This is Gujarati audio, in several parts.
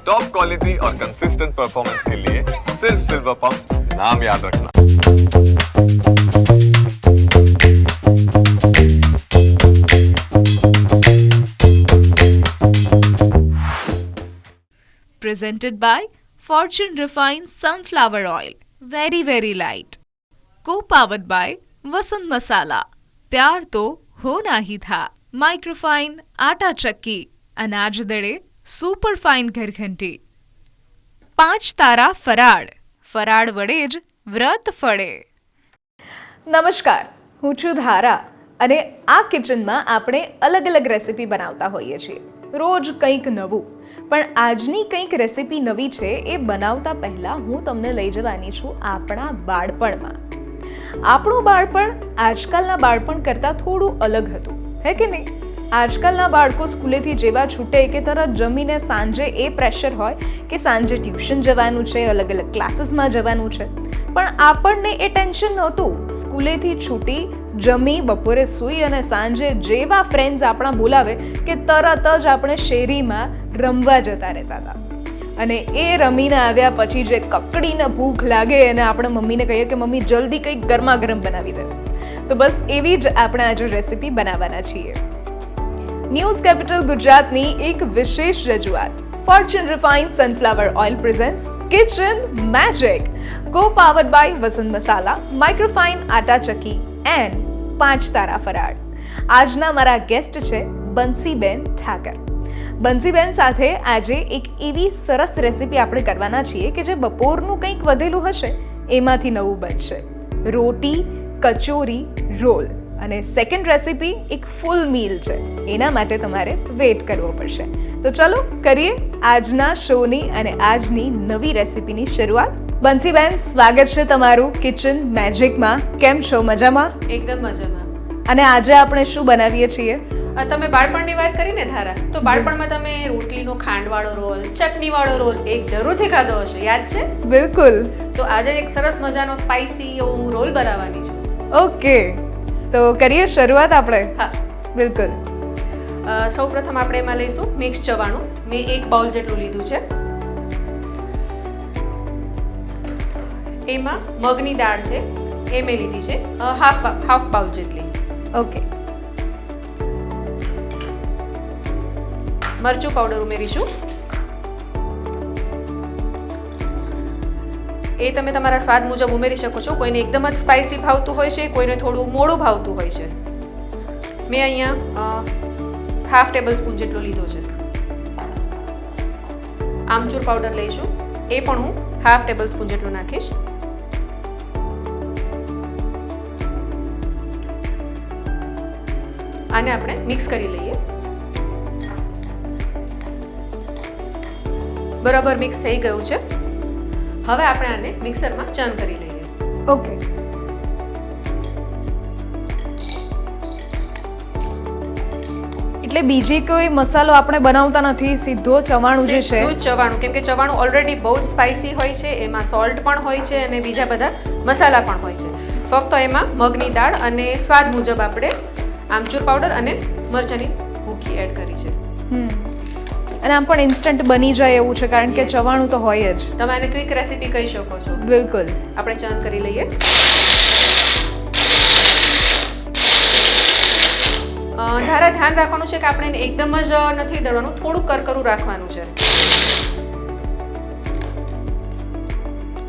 टॉप क्वालिटी और कंसिस्टेंट परफॉर्मेंस के लिए सिर्फ सिल्वर पंप नाम याद रखना. Presented by Fortune Refined Sunflower Oil. Very, very light. Co-powered by Vasant Masala. प्यार तो होना ही था. माइक्रोफाइन आटा चक्की. अनाज दड़े सुपर फाइन ઘરઘંટી. 5 તારા ફરાળ. ફરાળ વડે જ વ્રત ફળે. નમસ્કાર, હું છું ધારા અને આ કિચનમાં આપણે અલગ અલગ રેસીપી બનાવતા હોઈએ છીએ. રોજ કંઈક નવું. પણ આજની કંઈક રેસીપી નવી છે એ બનાવતા પહેલાં હું તમને લઈ જવાની છું આપણા બાળપણમાં. આપણું બાળપણ આજકાલના બાળપણ કરતાં થોડું અલગ હતું, હે કે નહીં? આજકાલના બાળકો સ્કૂલેથી જેવા છૂટે કે તરત જમીને સાંજે એ પ્રેશર હોય કે સાંજે ટ્યુશન જવાનું છે, અલગ અલગ ક્લાસીસમાં જવાનું છે. પણ આપણને એ ટેન્શન નહોતું. સ્કૂલેથી છૂટી જમી બપોરે સૂઈ અને સાંજે જેવા ફ્રેન્ડ્સ આપણા બોલાવે કે તરત જ આપણે શેરીમાં રમવા જતા રહેતા હતા. અને એ રમીને આવ્યા પછી જે કકડીને ભૂખ લાગે અને આપણે મમ્મીને કહીએ કે મમ્મી જલ્દી કંઈક ગરમા ગરમ બનાવી દે. તો બસ એવી જ આપણે આજે રેસીપી બનાવવાના છીએ. ન્યૂઝ કેપિટલ ગુજરાતની એક વિશેષ રજૂઆત Fortune refined sunflower oil presents kitchen magic, co-powered by Vasant Masala, microfine atta chakki and 5 તારા ફરાળ. આજના મારા ગેસ્ટ છે બંસીબેન ઠાકર. બંસીબેન સાથે આજે એક એવી સરસ રેસીપી આપણે કરવાના છીએ કે જે બપોરનું કંઈક વધેલું હશે એમાંથી નવું બનશે. રોટી, કચોરી, રોલ. અને સેકન્ડ રેસીપી એક ફૂલ મીલ છે. એના માટે તમારે વેઇટ કરવો પડશે. તો ચલો કરીએ આજના શોની અને આજની નવી રેસીપીની શરૂઆત. બંસીબેન, સ્વાગત છે તમારું કિચન મેજિકમાં. કેમ છો? મજામાં? એકદમ મજામાં. અને આજે આપણે શું બનાવીએ છીએ? તમે બાળપણની વાત કરીને ધારા, તો બાળપણમાં તમે રોટલીનો ખાંડવાળો રોલ, ચટણીવાળો રોલ એક જરૂરથી ખાધો હશે, યાદ છે? બિલકુલ. તો આજે એક સરસ મજાનો સ્પાઇસી એવો હું રોલ બનાવવાની છું. ઓકે, તો કરીએ શરૂઆત આપણે. હા, બિલકુલ. સૌ પ્રથમ આપણે એમાં લઈશું મિક્સ ચવાણું. મેં 1 બાઉલ જેટલું લીધું છે. એમાં મગની દાળ છે એ મેં લીધી છે હાફ બાઉલ જેટલી. ઓકે. મરચું પાવડર ઉમેરીશું. એ તમે તમારા સ્વાદ મુજબ ઉમેરી શકો છો. કોઈને એકદમ જ સ્પાઇસી ભાવતું હોય છે, કોઈને થોડું મોડું ભાવતું હોય છે. મેં અહીંયા હાફ ટેબલ સ્પૂન જેટલો લીધો છે. આમચૂર પાવડર લઈશું. એ પણ હું હાફ ટેબલ સ્પૂન જેટલું નાખીશ. આને આપણે મિક્સ કરી લઈએ. બરાબર મિક્સ થઈ ગયું છે. હવે આપણે આને મિક્સરમાં ચર્ન કરી લઈએ. ઓકે. એટલે બીજી કોઈ મસાલો આપણે બનાવતા નથી, સીધો ચવાણું જે છે. સીધું ચવાણું, કેમ કે ચવાણું ઓલરેડી બહુ જ સ્પાઇસી હોય છે. એમાં સોલ્ટ પણ હોય છે અને બીજા બધા મસાલા પણ હોય છે. ફક્ત એમાં મગની દાળ અને સ્વાદ મુજબ આપણે આમચૂર પાવડર અને મરચાંની ભૂકી એડ કરી છે. અને આમ પણ ઇન્સ્ટન્ટ બની જાય એવું છે કારણ કે ચવાણું તો હોય જ. તમે આને ક્વિક રેસીપી કહી શકો છો. બિલકુલ. આપણે ચર્ન કરી લઈએ. ધારા ધ્યાન રાખવાનું છે કે આપણે એને એકદમ જ નથી દળવાનું, થોડું કરકરું રાખવાનું છે.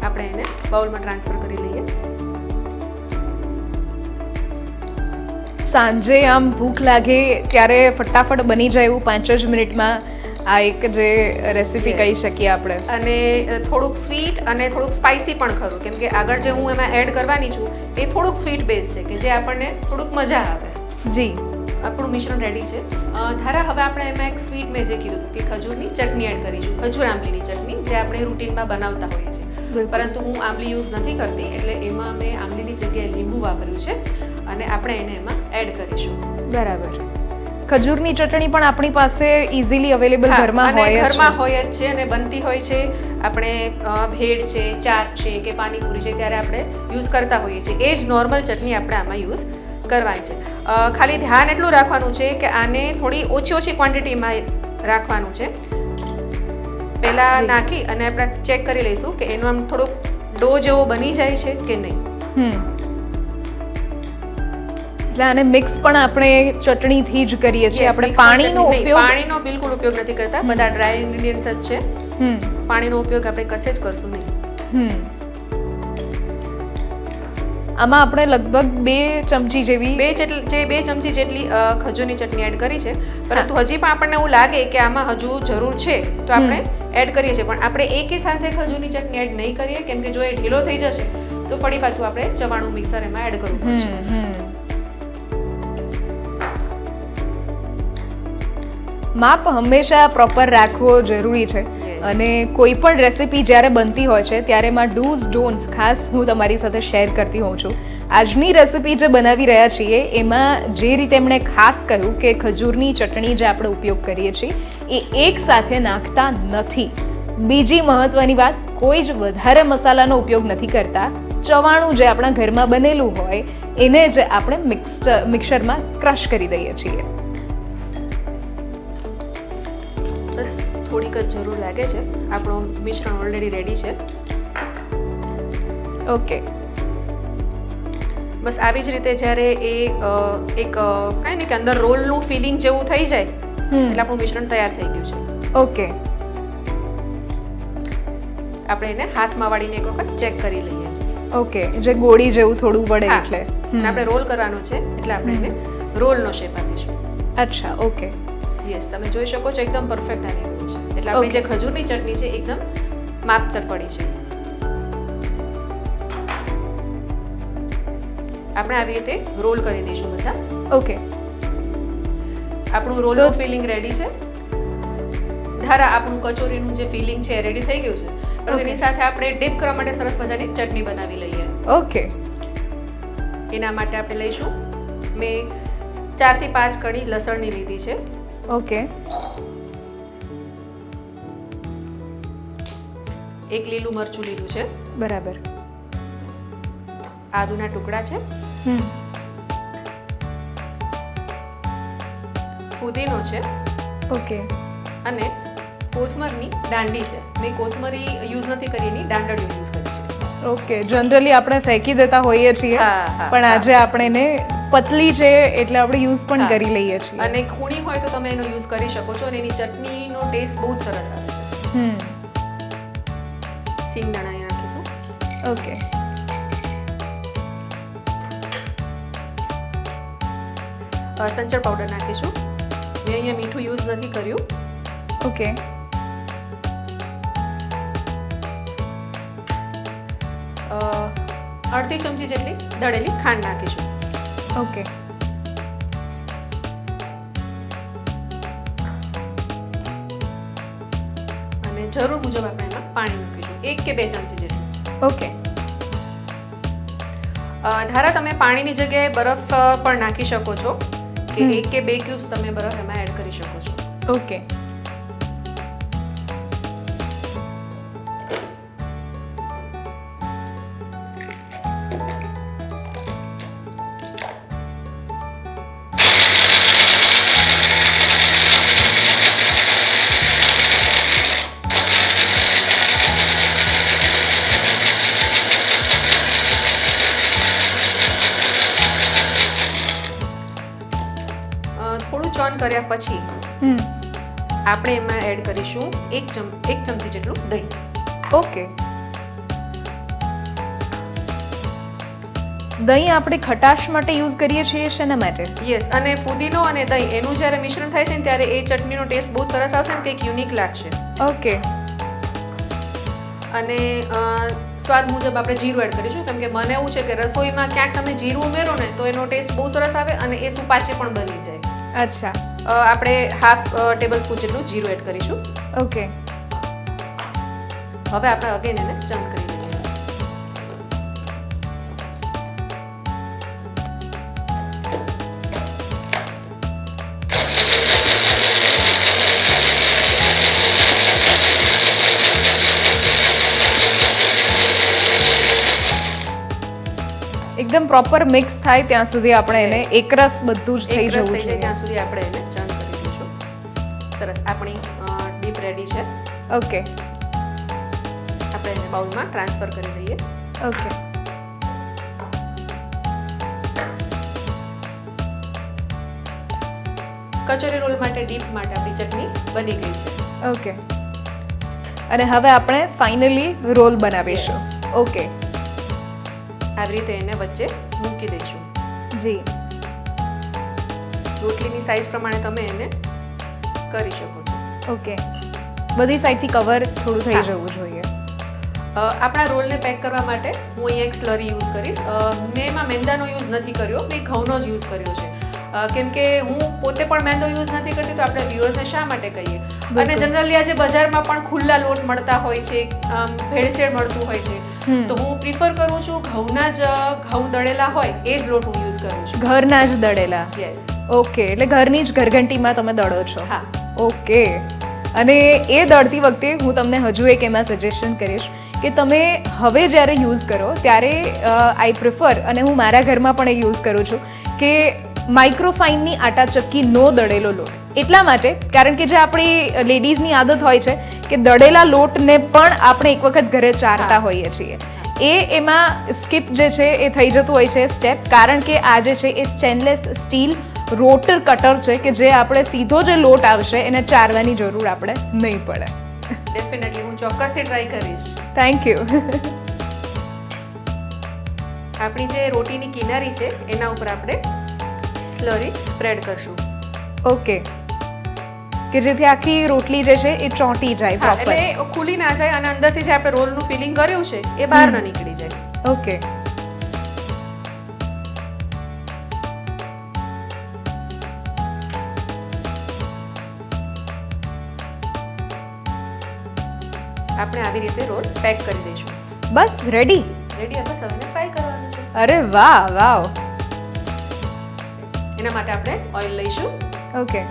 આપણે એને બાઉલમાં ટ્રાન્સફર કરી લઈએ. સાંજે આમ ભૂખ લાગે ત્યારે ફટાફટ બની જાય એવું 5 જ મિનિટમાં આ એક જે રેસીપી કહી શકીએ આપણે. અને થોડુંક સ્વીટ અને થોડુંક સ્પાઇસી પણ ખરું, કેમ કે આગળ જે હું એમાં એડ કરવાની છું એ થોડુંક સ્વીટ બેઝ છે કે જે આપણને થોડુંક મજા આવે. જી. આપણું મિશ્રણ રેડી છે. ધારા, હવે આપણે એમાં એક સ્વીટ મેં જે કીધું કે ખજૂરની ચટણી એડ કરીશું. ખજૂર આંબલીની ચટણી જે આપણે રૂટીનમાં બનાવતા હોઈએ છીએ. પરંતુ હું આંબલી યુઝ નથી કરતી, એટલે એમાં મેં આંબલીની જગ્યાએ લીંબુ વાપર્યું છે અને આપણે એને એમાં એડ કરીશું. બરાબર. ખજૂરની ચટણી પણ આપણી પાસે ઇઝીલી અવેલેબલ ઘરમાં હોય જ છે અને બનતી હોય છે. આપણે ભેળ છે, ચાટ છે કે પાણીપુરી છે ત્યારે આપણે યુઝ કરતા હોઈએ છીએ. એ જ નોર્મલ ચટણી આપણે આમાં યુઝ કરવાની છે. ખાલી ધ્યાન એટલું રાખવાનું છે કે આને થોડી ઓછી ક્વોન્ટિટીમાં રાખવાનું છે. પહેલાં નાખી અને આપણે ચેક કરી લઈશું કે એનો આમ થોડોક ડો જેવો બની જાય છે કે નહીં. એટલે આને મિક્સ પણ આપણે ચટણીથી જ કરીએ છીએ. આપણે પાણીનો બિલકુલ ઉપયોગ નથી કરતા, બધા ડ્રાય ઇન્ગ્રેડિયન્ટ્સ જ છે. પાણીનો ઉપયોગ આપણે કશે જ કરશું નહીં. આમાં આપણે લગભગ 2 ચમચી જેવી 2 ચમચી જેટલી ખજૂરની ચટણી એડ કરી છે. પરંતુ હજી પણ આપણને એવું લાગે કે આમાં હજુ જરૂર છે તો આપણે એડ કરીએ છીએ, પણ આપણે એકી સાથે ખજૂરની ચટણી એડ નહીં કરીએ, કેમ કે જો એ ઢીલો થઈ જશે તો ફરી પાછું આપણે ચવાણું મિક્સર એમાં એડ કરવું પડશે. માપ હંમેશા પ્રોપર રાખવો જરૂરી છે. અને કોઈ પણ રેસીપી જ્યારે બનતી હોય છે ત્યારે એમાં ડૂઝ ડોન્ટ્સ ખાસ હું તમારી સાથે શેર કરતી હોઉં છું. આજની રેસીપી જે બનાવી રહ્યા છીએ એમાં જે રીતે એમણે ખાસ કહ્યું કે ખજૂરની ચટણી જે આપણે ઉપયોગ કરીએ છીએ એ એક સાથે નાખતા નથી. બીજી મહત્વની વાત, કોઈ જ વધારે મસાલાનો ઉપયોગ નથી કરતા. ચવાણું જે આપણા ઘરમાં બનેલું હોય એને જ આપણે મિક્સરમાં ક્રશ કરી દઈએ છીએ. બસ થોડીક જ જરૂર લાગે છે. આપણું મિશ્રણ ઓલરેડી રેડી છે. ઓકે, બસ આવી જ રીતે જ્યારે એ એક કાંઈ નહીં કે અંદર રોલનું ફિલિંગ જેવું થઈ જાય એટલે આપણું મિશ્રણ તૈયાર થઈ ગયું છે. ઓકે, આપણે એને હાથમાં વાળીને એક વખત ચેક કરી લઈએ. ઓકે, જે ગોળી જેવું થોડું વળે એટલે આપણે રોલ કરવાનો છે એટલે આપણે એને રોલનો શેપ આપીશું. અચ્છા, ઓકે. યસ, તમે જોઈ શકો છો એકદમ પરફેક્ટ આવી ગયું છે. એટલે આપણી જે ખજૂરની ચટણી છે એકદમ માપસર પડી છે. આપણે આવી રીતે રોલ કરી દઈશું બધા. ઓકે, આપણું રોલનું ફિલિંગ રેડી છે. ધારા આપણું કચોરીનું જે ફિલિંગ છે રેડી થઈ ગયું છે, પરંતુ એની સાથે આપણે ડીપ કરવા માટે સરસ મજાની ચટણી બનાવી લઈએ. ઓકે, એના માટે આપણે લઈશું, મેં 4 થી 5 કળી લસણની લીધી છે. ઓકે, 1 લીલું મરચું લીધું છે. બરાબર. આદુના ટુકડા છે. ફુદીનો છે. ઓકે, અને કોથમરની દાંડી છે. મેં કોથમરી યુઝ નથી કરી, એની દાંડળીઓ યુઝ કરી છે. ઓકે, જનરલી આપણે ફેંકી દેતા હોઈએ છીએ, પણ આજે આપણે એને પતલી છે એટલે આપણે યુઝ પણ કરી લઈએ છીએ. અને ખૂણી હોય તો તમે એનો યુઝ કરી શકો છો, અને એની ચટણીનો ટેસ્ટ બહુ સરસ આવે છે. સિંગદાણા નાખીશું. ઓકે, સંચળ પાવડર નાખીશું. મેં અહીંયા મીઠું યુઝ નથી કર્યું. ઓકે, અડધી ચમચી જેટલી દળેલી ખાંડ નાખીશું. ઓકે, અને જરૂર મુજબ આપણે એમાં પાણી મૂકીશું, 1 કે 2 ચમચી જેટલું. ઓકે. ધારા તમે પાણીની જગ્યાએ બરફ પણ નાખી શકો છો, કે 1 કે 2 ક્યુબ્સ તમે બરફ એમાં એડ કરી શકો છો. ઓકે, થોડું ચર્ન કર્યા પછી આપણે એમાં એડ કરીશું 1 ચમચી જેટલું દહીં. ઓકે. દહીં આપણે ખટાશ માટે યુઝ કરીએ છીએ, શેના માટે? યસ, અને ફુદીનો અને દહીં એનું જ્યારે મિશ્રણ થાય છે ને ત્યારે એ ચટણીનો ટેસ્ટ બહુ સરસ આવશે ને કંઈક યુનિક લાગશે. ઓકે. અને સ્વાદ મુજબ આપણે જીરું એડ કરીશું, કેમ કે મને એવું છે કે રસોઈમાં ક્યાંક તમે જીરું ઉમેરો ને તો એનો ટેસ્ટ બહુ સરસ આવે અને એ સુપાચી પણ બની જાય. અચ્છા. આપણે હાફ ટેબલ સ્પૂન જેટલું જીરું એડ કરીશું. ઓકે. હવે આપણે અગેન એને ચર્ન કરી દઈએ. એકદમ પ્રોપર મિક્સ થાય ત્યાં સુધી આપણે એને એકરસ બધું જ થઈ જવું જોઈએ ત્યાં સુધી આપણે એને ચર્ન કરી દઈશું. સરસ, આપણી ડીપ રેડી છે. ઓકે આપણે એને બાઉલમાં ટ્રાન્સફર કરી દઈએ. ઓકે કચોરી રોલ માટે ડીપ માટે આપણી ચટણી બની ગઈ છે. ઓકે અને હવે આપણે ફાઇનલી રોલ બનાવીશું. Yes. ઓકે આવી રીતે એને વચ્ચે મૂકી દઈશું. જી રોટલીની સાઈઝ પ્રમાણે તમે એને કરી શકો છો. ઓકે બધી સાઈડથી કવર થોડું થઈ હા. જવું જોઈએ. આપણા રોલને પેક કરવા માટે હું અહીંયા એક સ્લરી યુઝ કરીશ. મેં એમાં મેંદાનો યુઝ નથી કર્યો, મેં ઘઉંનો જ યુઝ કર્યો છે. કેમ કે હું પોતે પણ મેંદો યુઝ નથી કરતી, તો આપણે વ્યુઅર્સને શા માટે કહીએ. અને જનરલી આજે બજારમાં પણ ખુલ્લા લોટ મળતા હોય છે, ભેળસેળ મળતું હોય છે, તો હું પ્રિફર કરું છું ઘઉંના જ ઘઉં દળેલા હોય એ જ લોટ હું યુઝ કરું છું. ઘરના જ દળેલા. યસ. ઓકે એટલે ઘરની જ ઘરઘંટીમાં તમે દળો છો. હા. ઓકે અને એ દળતી વખતે હું તમને હજુ એક એમાં સજેશન કરીશ કે તમે હવે જ્યારે યુઝ કરો ત્યારે આઈ પ્રિફર, અને હું મારા ઘરમાં પણ એ યુઝ કરું છું, કે માઇક્રોફાઇનની આટા ચક્કીનો દળેલો લોટ. એટલા માટે કારણ કે જે આપણી લેડીઝની આદત હોય છે કે દળેલા લોટને પણ આપણે એક વખત ઘરે ચારતા હોઈએ છીએ, એમાં સ્કીપ જે છે એ થઈ જતું હોય છે સ્ટેપ. કારણ કે આ જે છે એ સ્ટેનલેસ સ્ટીલ રોટર કટર છે કે જે આપણે સીધો જે લોટ આવશે એને ચારવાની જરૂર આપણે નહીં પડે. ડેફિનેટલી હું ચોક્કસથી ટ્રાય કરીશ. Thank you. આપણી જે રોટીની કિનારી છે એના ઉપર આપણે સ્લરી સ્પ્રેડ કરશું. ઓકે કે જેથી આખી રોટલી જે છે એ ચોંટી જાય હા, પ્રોપર. એટલે ખુલી ના જાય અને અંદરથી જે આપણે રોલનું ફિલિંગ કર્યું છે એ બહાર ના નીકળી જાય. ઓકે આપણે આવી રીતે રોલ પેક કરી દઈશું. બસ રેડી. રેડી. બસ હવે ફ્રાય કરવાનું છે. અરે વાહ વાવ. એના માટે આપણે ઓઇલ લઈશું. ઓકે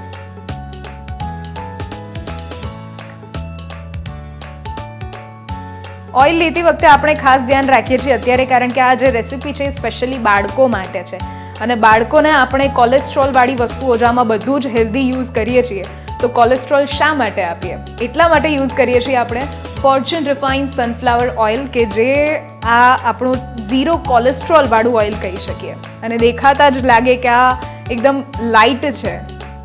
ઓઇલ લેતી વખતે આપણે ખાસ ધ્યાન રાખીએ છીએ અત્યારે, કારણ કે આ જે રેસીપી છે એ સ્પેશિયલી બાળકો માટે છે અને બાળકોને આપણે કોલેસ્ટ્રોલવાળી વસ્તુઓ જેમાં બધું જ હેલ્ધી યુઝ કરીએ છીએ, તો કોલેસ્ટ્રોલ શા માટે આપીએ? એટલા માટે યુઝ કરીએ છીએ આપણે ફોર્ચ્યુન રિફાઇન્ડ સનફ્લાવર ઓઇલ, કે જે આ આપણું ઝીરો કોલેસ્ટ્રોલવાળું ઓઇલ કહી શકીએ. અને દેખાતા જ લાગે કે આ એકદમ લાઇટ છે.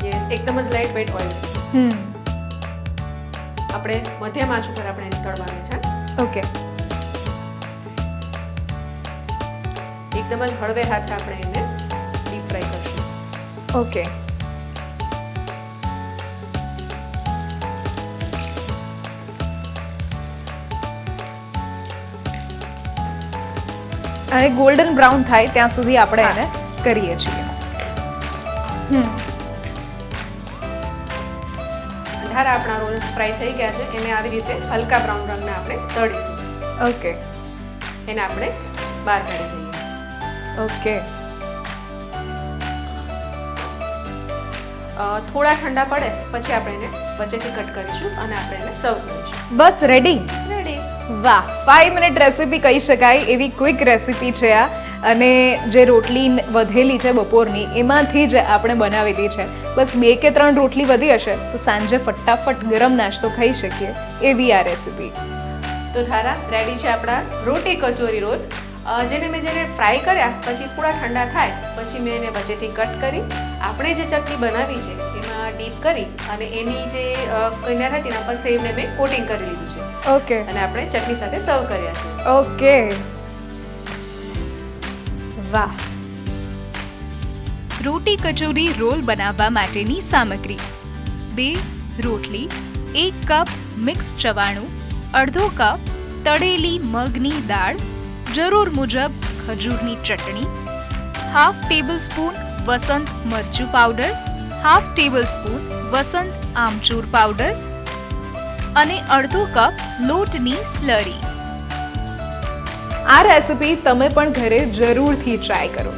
યસ, એકદમ જ લાઇટ વેઇટ ઓઇલ છે. આપણે મધ્યમ આંચ ઉપર આપણે એને તળવાનું છે. ઓકે એકદમ જ હળવે હાથે આપણે એને ડીપ ફ્રાય કરશું. ઓકે અને ગોલ્ડન બ્રાઉન થાય ત્યાં સુધી આપણે એને કરીએ છીએ. ધારા આપણા રોલ ફ્રાય થઈ ગયા છે, એને આવી રીતે હલકા બ્રાઉન રંગના આપણે તળીશું. ઓકે એને આપણે બહાર કાઢી દઈએ. ઓકે થોડા ઠંડા પડે પછી આપણે એને વચ્ચેથી કટ કરીશું અને આપણે એને સર્વ કરીશું. બસ રેડી. રેડી. વાહ, 5 મિનિટ રેસીપી કહી શકાય એવી ક્વિક રેસીપી છે આ. અને જે રોટલી વધેલી છે બપોરની એમાંથી જ આપણે બનાવેલી છે. બસ 2 કે 3 રોટલી વધી હશે તો સાંજે ફટાફટ ગરમ નાસ્તો ખાઈ શકીએ એવી આ રેસીપી. તો ધારા રેડી છે આપણા રોટી કચોરી રોલ, જેને ફ્રાય કર્યા પછી થોડા ઠંડા થાય પછી મેં એને વચ્ચેથી કટ કરી આપણે જે ચટણી બનાવી છે એમાં ડીપ કરી અને એની જે કિનાર હતી એના પર સેવને મેં કોટિંગ કરી લીધું છે. ઓકે અને આપણે ચટણી સાથે સર્વ કર્યા છે. ઓકે વાહ. રોટી કચોરી રોલ બનાવવા માટેની સામગ્રી: 2 રોટલી, 1 કપ મિક્સ ચવાણું, અડધો કપ તળેલી મગની દાળ, જરૂર મુજબ ખજૂરની ચટણી, હાફ ટેબલ સ્પૂન વસંત મરચું પાવડર, હાફ ટેબલ સ્પૂન વસંત આમચૂર પાવડર અને અડધો કપ લોટની સ્લરી. આ રેસીપી તમે પણ ઘરે જરૂરથી ટ્રાય કરો.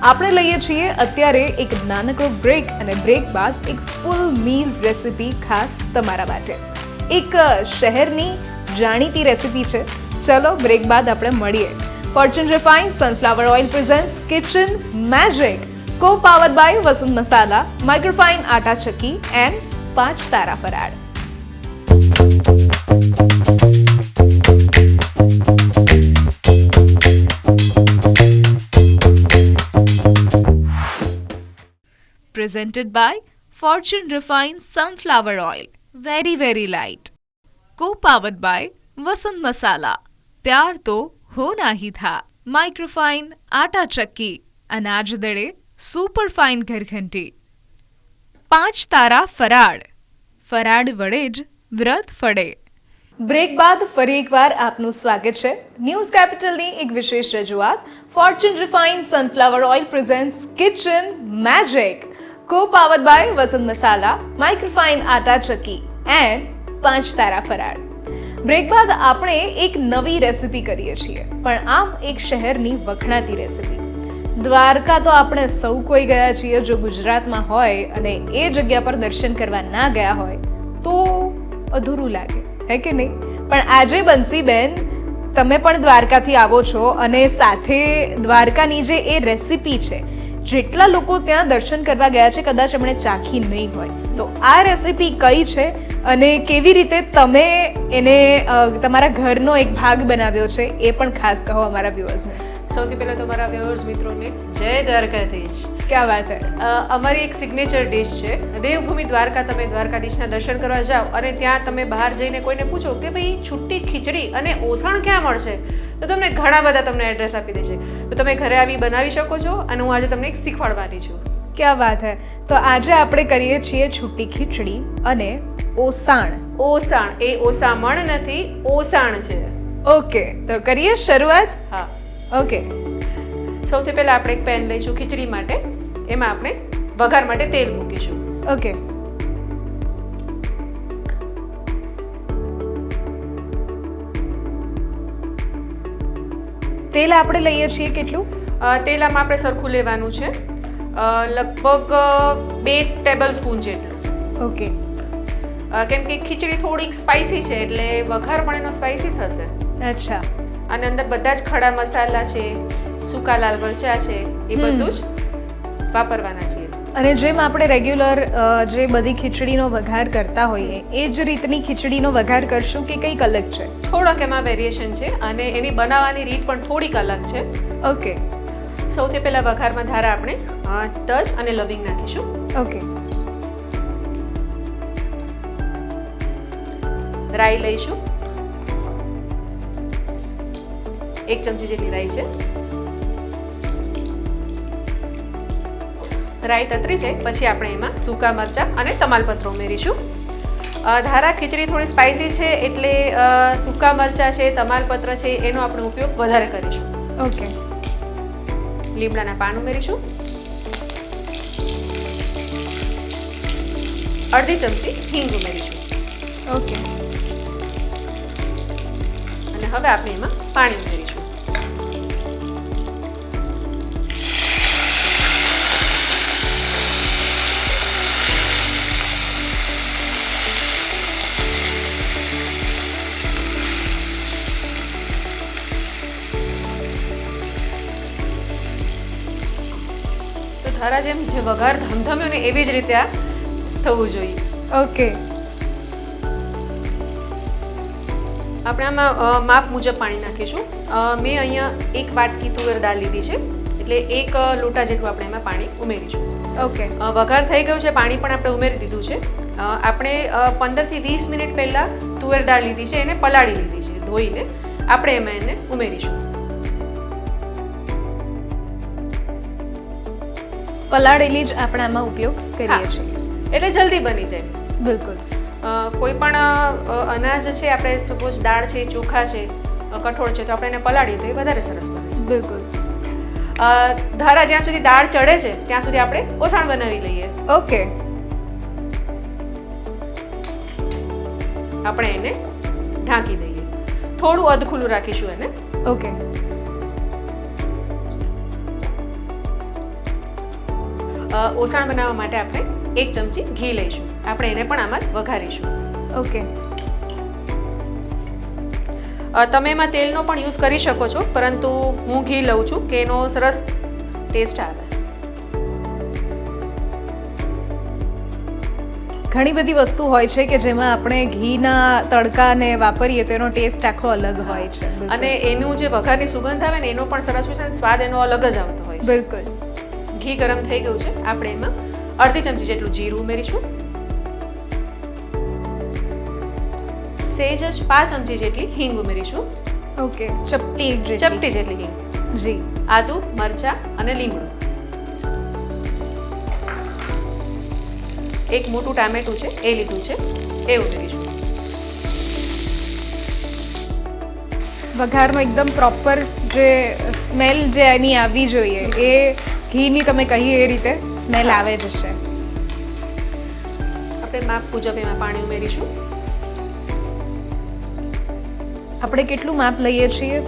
આપણે લઈએ છીએ અત્યારે એક નાનકડો બ્રેક અને બ્રેક બાદ એક ફૂલ મીલ રેસીપી ખાસ તમારા માટે. એક શહેરની જાણીતી રેસીપી છે. ચલો બ્રેક બાદ આપણે મળીએ. Fortune refined sunflower oil presents kitchen magic, co powered by Vasant Masala, microfine atta chakki and 5 તારા ફરાળ. presented by Fortune Refined Sunflower Oil. Very, very light. Co-powered by Vasant Masala. प्यार तो होना ही था. Microfine आटा चक्की. अनाज दड़े सुपर फाइन घरघंटी. 5 તારા ફરાળ. ફરાળ વડે જ વ્રત ફળે. બ્રેક બાદ ફરી એકવાર આપનું સ્વાગત છે. ન્યૂઝ કેપિટલની એક વિશેષ રજૂઆત Fortune refined sunflower oil presents kitchen magic, co-powered by Vasant Masala, microfine atta chakki and 5 તારા ફરાળ. બ્રેક બાદ આપણે એક નવી રેસિપી કરીએ છીએ, પણ આમ એક શહેરની વખણાતી રેસિપી. દ્વારકા તો આપણે સૌ કોઈ ગયા છીએ જો ગુજરાતમાં હોય અને એ જગ્યા પર દર્શન કરવા ના ગયા હોય તો અધૂરું લાગે, હે કે નહીં? પણ આજે બંસીબેન તમે પણ દ્વારકાથી આવો છો અને સાથે દ્વારકાની જે એ રેસિપી છે, જેટલા લોકો ત્યાં દર્શન કરવા ગયા છે કદાચ એમણે ચાખી નહીં હોય, તો આ રેસિપી કઈ છે અને કેવી રીતે તમે એને તમારા ઘરનો એક ભાગ બનાવ્યો છે એ પણ ખાસ કહો અમારા વ્યુઅર્સને. સૌથી પહેલાં તો મારા વ્યુઅર્સ મિત્રોને જય દ્વારકાધીશ. ક્યાં વાત હે. અમારી એક સિગ્નેચર ડિશ છે દેવભૂમિ દ્વારકા. તમે દ્વારકાધીશના દર્શન કરવા જાઓ અને ત્યાં તમે બહાર જઈને કોઈને પૂછો કે ભાઈ છુટ્ટી ખીચડી અને ઓસણ ક્યાં મળશે, તો તમને ઘણા બધા તમને એડ્રેસ આપી દેશે. તો તમે ઘરે આવી બનાવી શકો છો અને હું આજે તમને એક શીખવાડવાની છું. ક્યાં વાત હે. તો આજે આપણે કરીએ છીએ છુટ્ટી ખીચડી અને ઓસાણ. ઓસાણ એ ઓસામણ નથી, ઓસાણ છે. ઓકે, તો કરીએ શરૂઆત. હા, ઓકે. સૌથી પહેલાં આપણે એક પેન લઈશું ખીચડી માટે. એમાં આપણે વઘાર માટે તેલ મૂકીશું. ઓકે. તેલ આપણે લઈએ છીએ કેટલું? તેલ આમાં આપણે સરખું લેવાનું છે, લગભગ 2 ટેબલ સ્પૂન જેટલું. ઓકે. કેમ કે ખીચડી થોડીક સ્પાઇસી છે એટલે વઘાર પણ એનો સ્પાઇસી થશે. અચ્છા. અને અંદર બધા જ ખડા મસાલા છે, સૂકા લાલ મરચા છે, એ બધું જ વાપરવાના છે. અને જેમ આપણે રેગ્યુલર જે બધી ખીચડીનો વઘાર કરતા હોઈએ એ જ રીતની ખીચડીનો વઘાર કરશું કે કંઈક અલગ છે? થોડોક એમાં વેરિએશન છે અને એની બનાવવાની રીત પણ થોડીક અલગ છે. ઓકે. સૌથી પહેલાં વઘારમાં ધારા આપણે તજ અને લવિંગ નાખીશું. ઓકે. રાઈ લઈશું, 1 ચમચી જેટલી રાઈ છે. રાઈ તતરી જાય પછી આપણે એમાં સૂકા મરચાં અને તમાલપત્ર ઉમેરીશું. ધારા ખીચડી થોડી સ્પાઇસી છે એટલે સૂકા મરચાં છે, તમાલપત્ર છે એનો આપણે ઉપયોગ વધારે કરીશું. ઓકે. લીમડાના પાન ઉમેરીશું. અડધી ચમચી હિંગ ઉમેરીશું. ઓકે. અને હવે આપણે એમાં પાણી ઉમેરીશું. ધારા જેમ જે વઘાર ધમધમ્યો ને એવી જ રીતે આ થવું જોઈએ. ઓકે. આપણે આમાં માપ મુજબ પાણી નાખીશું. મેં અહીંયા 1 વાટકી તુવેર દાળ લીધી છે એટલે 1 લોટા જેટલું આપણે એમાં પાણી ઉમેરીશું. ઓકે. વઘાર થઈ ગયું છે, પાણી પણ આપણે ઉમેરી દીધું છે. આપણે 15 થી 20 મિનિટ પહેલાં તુવેર દાળ લીધી છે, એને પલાળી લીધી છે ધોઈને. આપણે એમાં એને ઉમેરીશું. પલાળેલી જ આપણે આમાં ઉપયોગ કરીએ છીએ એટલે જલ્દી બની જાય. બિલકુલ. કોઈ પણ અનાજ છે, આપણે સપોઝ દાળ છે, ચોખા છે, કઠોળ છે, તો આપણે એને પલાળીએ તો એ વધારે સરસ બને છે. બિલકુલ. ધારા જ્યાં સુધી દાળ ચડે છે ત્યાં સુધી આપણે ઓછાણ બનાવી લઈએ. ઓકે. આપણે એને ઢાંકી દઈએ, થોડું અધખુલ્લું રાખીશું એને. ઓકે. ઓસાણ બનાવવા માટે આપણે 1 ચમચી ઘી લઈશું. આપણે એને પણ આમાં જ વઘારીશું. ઓકે. તમે એમાં તેલનો પણ યુઝ કરી શકો છો, પરંતુ હું ઘી લઉં છું કે એનો સરસ ટેસ્ટ આવે. ઘણી બધી વસ્તુ હોય છે કે જેમાં આપણે ઘીના તડકાને વાપરીએ તો એનો ટેસ્ટ આખો અલગ હોય છે. અને એનું જે વઘારની સુગંધ આવે ને એનો પણ સરસ હોય છે, સ્વાદ એનો અલગ જ આવતો હોય છે. બિલકુલ. ઘી ગરમ થઈ ગયું છે, આપણે એમાં અડધી ચમચી જેટલું જીરું ઉમેરીશું, સેજ જ 5 ચમચી જેટલી હિંગ ઉમેરીશું, ઓકે, ચપટી જેટલી હિંગ, જી, આદુ, મરચા અને લીમડું, એક મોટું ટામેટું છે એ લીધું છે એ ઉમેરીશું. વઘારમાં એકદમ પ્રોપર જે સ્મેલ જે એની આવવી જોઈએ એ ઘીની તમે કહી એ રીતે સ્મેલ આવે જ છે. આપણે માપ મુજબ એમાં પાણી ઉમેરીશું. આપણે કેટલું માપ લઈએ છીએ?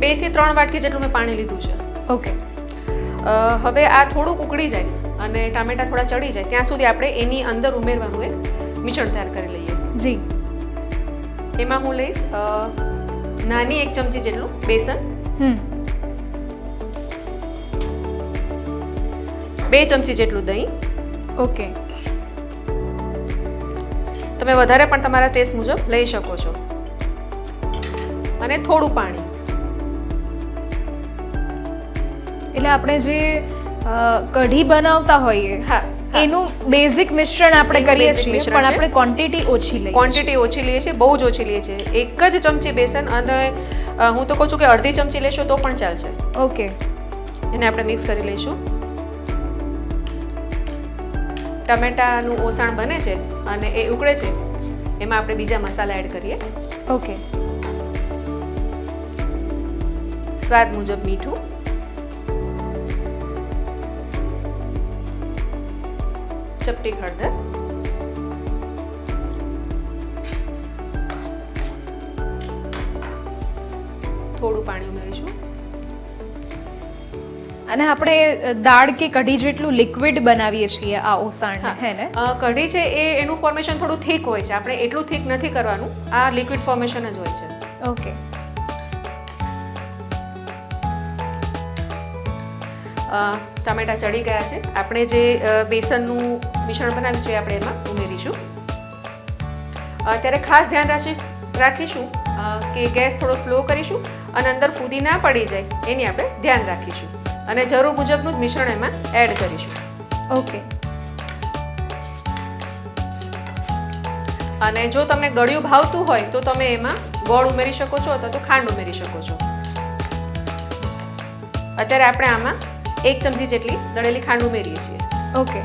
2 થી 3 વાટકી જેટલું મેં પાણી લીધું છે. ઓકે. હવે આ થોડુંક ઉકળી જાય અને ટામેટા થોડા ચડી જાય ત્યાં સુધી આપણે એની અંદર ઉમેરવાનું એક મિશ્રણ તૈયાર કરી લઈએ. જી. એમાં હું લઈશ નાની 1 ચમચી જેટલું બેસન, 2 ચમચી જેટલું દહીં, ઓકે, તમે વધારે પણ તમારા ટેસ્ટ મુજબ લઈ શકો છો, અને થોડું પાણી. એટલે આપણે જે કઢી બનાવતા હોઈએ હા, એનું બેઝિક મિશ્રણ આપણે એનું કરીએ basic છીએ, મિશ્રણ પણ છે. આપણે ક્વોન્ટિટી ઓછી લઈએ. ક્વોન્ટિટી ઓછી લઈએ છીએ, બહુ જ ઓછી લઈએ છીએ. 1 જ ચમચી બેસન અને હું તો કહું છું કે અડધી ચમચી લેશો તો પણ ચાલશે. ઓકે. એને આપણે મિક્સ કરી લઈશું. ટમેટાનું ઓસાણ બને છે અને એ ઉકળે છે એમાં આપણે બીજા મસાલા એડ કરીએ. ઓકે. સ્વાદ મુજબ મીઠું, ચપટી હળદર, થોડું પાણી ઉમેરીશું. અને આપણે દાળ કે કઢી જેટલું લિક્વિડ બનાવીએ છીએ આ ઓસાણ, હે ને? કઢી છે એ એનું ફોર્મેશન થોડું થીક હોય છે, આપણે એટલું થીક નથી કરવાનું, આ લિક્વિડ ફોર્મેશન જ હોય છે. ઓકે. ટામેટા ચડી ગયા છે. આપણે જે બેસનનું મિશ્રણ બનાવ્યું છે એ આપણે એમાં ઉમેરીશું. ત્યારે ખાસ ધ્યાન રાખીશું કે ગેસ થોડો સ્લો કરીશું અને અંદર ફૂદી ના પડી જાય એની આપણે ધ્યાન રાખીશું, અને જરૂર મુજબનું જ મિશ્રણ એમાં એડ કરીશું. ઓકે. અને જો તમને ગળ્યું ભાવતું હોય તો તમે એમાં ગોળ ઉમેરી શકો છો અથવા તો ખાંડ ઉમેરી શકો છો. અત્યારે આપણે આમાં 1 ચમચી જેટલી દળેલી ખાંડ ઉમેરીએ છીએ. ઓકે.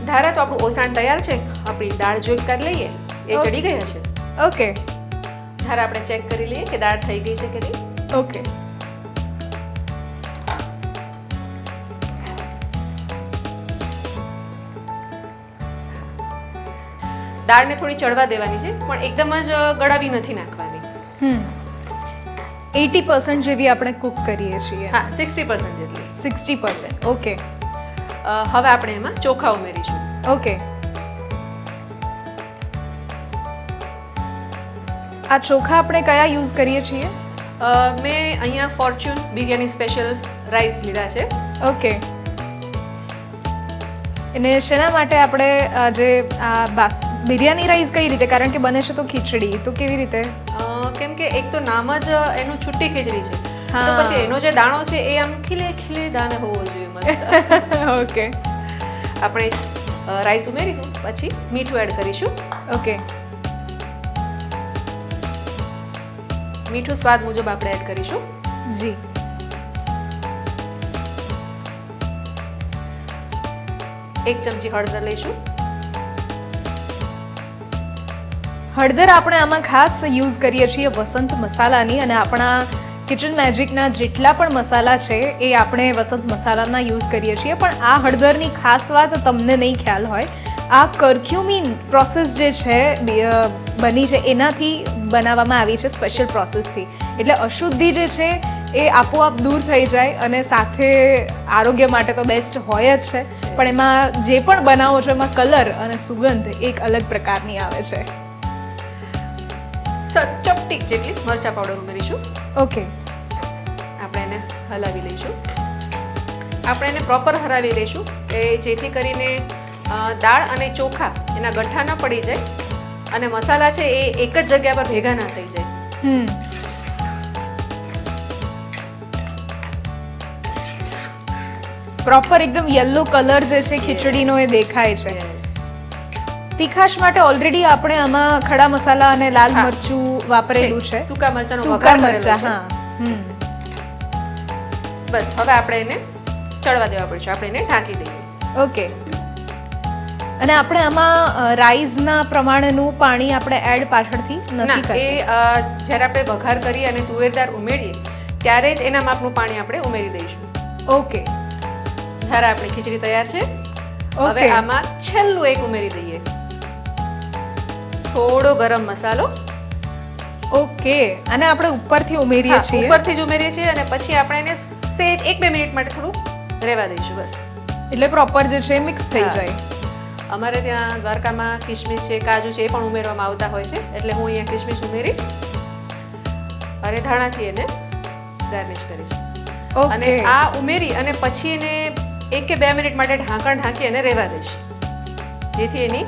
ધારા તો આપણું ઓસાણ તૈયાર છે. આપણી દાળ જોઈ કરી લઈએ, એ ચડી ગયા છે. ઓકે. ધારા આપણે ચેક કરી લઈએ કે દાળ થઈ ગઈ છે કે નહીં. ઓકે. દાળને થોડી ચડવા દેવાની છે, પણ એકદમ જ ગળાવી નથી નાખવાની. 80% જેવી આપણે કુક કરીએ છીએ. હા, 60% જેટલી. 60%. ઓકે. હવે આપણે એમાં ચોખા ઉમેરીશું. ઓકે. આ ચોખા આપણે કયા યુઝ કરીએ છીએ? મેં અહીંયા ફોર્ચ્યુન બિરયાની સ્પેશિયલ રાઈસ લીધા છે. ઓકે. અને શેના માટે આપણે જે આ બિરયાની રાઈસ કઈ રીતે? કારણ કે બને છે તો ખીચડી, તો કેવી રીતે? કેમ કે એક તો નામ જ એનું છુટ્ટી ખીચડી છે, હા. તો પછી એનો જે દાણો છે એ આમ ખીલે ખીલે દાણે હોવો જોઈએ મસ્ત. ઓકે. આપણે રાઈસ ઉમેરીશું, પછી મીઠું એડ કરીશું. ઓકે. મીઠું સ્વાદ મુજબ આપણે એડ કરીશું. જી. એક ચમચી હળદર લઈશું. હળદર આપણે આમાં ખાસ યુઝ કરીએ છીએ વસંત મસાલાની, અને આપણા કિચન મેજિકના જેટલા પણ મસાલા છે એ આપણે વસંત મસાલાના યુઝ કરીએ છીએ. પણ આ હળદરની ખાસ વાત તમને નહીં ખ્યાલ હોય, આ કર્ક્યુમિન પ્રોસેસ જે છે બની છે એનાથી બનાવવામાં આવી છે, સ્પેશિયલ પ્રોસેસથી. એટલે અશુદ્ધિ જે છે એ આપોઆપ દૂર થઈ જાય, અને સાથે આરોગ્ય માટે તો બેસ્ટ હોય જ છે, પણ એમાં જે પણ બનાવો છો એમાં કલર અને સુગંધ એક અલગ પ્રકારની આવે છે. ચપટી જેટલી મરચા પાવડર ઉમેરીશું. ઓકે. આપણે એને હલાવી લઈશું. આપણે એને પ્રોપર હરાવી લઈશું કે જેથી કરીને દાળ અને ચોખા એના ગઠ્ઠા ન પડી જાય અને મસાલા છે એ એક જ જગ્યા પર ભેગા ના થઈ જાય. પ્રોપર એકદમ યલો કલર જે છે ખીચડીનો એ દેખાય છે. તીખાશ માટે ઓલરેડી આપણે આમાં ખડા મસાલા અને લાલ હા. મરચું વાપરેલું છે. સૂકા મરચાંનો સૂકા વઘાર કરેલો મરચાં, છે. હા. બસ હવે આપણે એને ચડવા દેવા પડશે. આપણે એને ઢાંકી દઈએ. ઓકે. અને આપણે આમાં રાઈસના પ્રમાણેનું પાણી આપણે એડ પાછળથી ના નથી એ કરતા. જ્યારે આપણે વઘાર કરી અને તુવેર દાળ ઉમેરીએ ત્યારે જ એના માપનું પાણી આપણે ઉમેરી દઈશું. ઓકે. ત્યારે આપણી ખીચડી તૈયાર છે. હવે ઓકે. આમાં છેલ્લું એક ઉમેરી દઈએ, થોડો ગરમ મસાલો. ઓકે. અને આપણે ઉપરથી ઉમેરીએ હા, છીએ. ઉપરથી જ ઉમેરીએ છીએ અને પછી આપણે એને સેજ 1-2 મિનિટ માટે થોડું રહેવા દઈશું બસ. એટલે પ્રોપર જે છે મિક્સ થઈ હા. જાય. અમારે ત્યાં દ્વારકામાં કિશમિશ છે, કાજુ છે, એ પણ ઉમેરવામાં આવતા હોય છે, એટલે હું અહીંયા કિશમિશ ઉમેરીશ અને ધાણાથી એને ગાર્નિશ કરીશ. અને ઓકે. આ ઉમેરી અને પછી એને 1 કે 2 મિનિટ માટે ઢાંકણ ઢાંકી અને રહેવા દઈશ, જેથી એની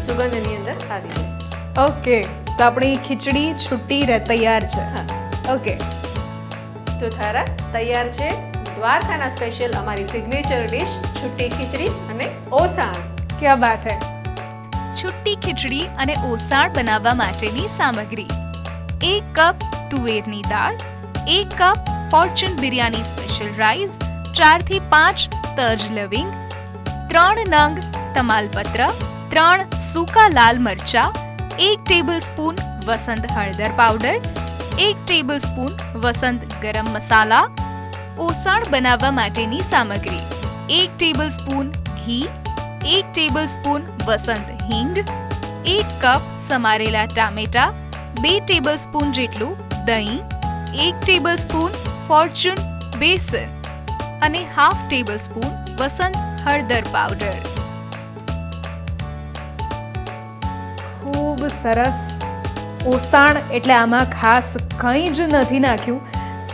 સુગંધ એની અંદર આવી જાય. ઓકે. તો આપણી ખીચડી છૂટી તૈયાર છે. હા. ઓકે. તો થારા તૈયાર છે દ્વારકાના સ્પેશિયલ અમારી સિગ્નેચર ડિશ છુટ્ટી ખીચડી અને ઓસાણ. ક્યાં બાત હે. છુટ્ટી ખીચડી અને ઓસાણ બનાવવા માટેની સામગ્રી: 1 કપ તુવેરની દાળ, 1 cup Fortune biryani special rice, 4 થી 5 તજ લવિંગ, 3 નંગ તમાલપત્ર, 3 સૂકા લાલ મરચા, 1 ટેબલસ્પૂન વસંત હળદર પાવડર, 1 ટેબલસ્પૂન વસંત ગરમ મસાલા. ઓસાણ બનાવવા માટેની સામગ્રી: 1 ટેબલસ્પૂન ઘી, 1 ટેબલસ્પૂન વસંત હિંગ, 1 કપ સમારેલા ટામેટા, 2 ટેબલસ્પૂન જેટલું દહીં, 1 ટેબલસ્પૂન ફોર્ચ્યુન બેસન અને હાફ ટેબલસ્પૂન વસંત હળદર પાવડર. ખૂબ સરસ. ઓસાણ એટલે આમાં ખાસ કંઈ જ નથી નાખ્યું,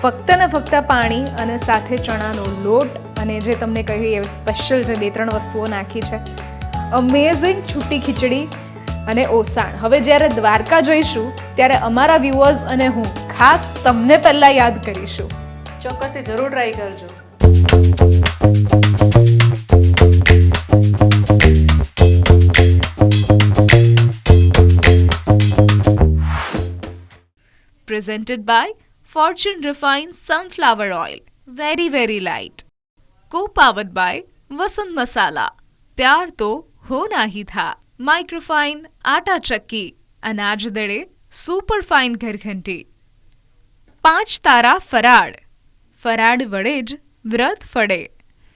ફક્ત ને ફક્ત પાણી અને સાથે ચણાનો લોટ અને જે તમને કહ્યું એ સ્પેશિયલ જે 2-3 વસ્તુઓ નાખી છે. અમેઝિંગ છુટ્ટી ખીચડી અને ઓસાણ. હવે જ્યારે દ્વારકા જઈશું ત્યારે અમારા વ્યુઅર્સ અને હું ખાસ તમને પહેલાં યાદ કરીશું. ચોક્કસથી જરૂર ટ્રાય કરજો. Presented by Fortune Refined Sunflower Oil. Very, very light. Co-powered by Vasant Masala. प्यार तो होना ही था. माइक्रोफाइन आटा चक्की, अनाज दड़े, सुपर फाइन घरघंटी. 5 तारा फराड. ફરાડ વડે જ વ્રત ફળે.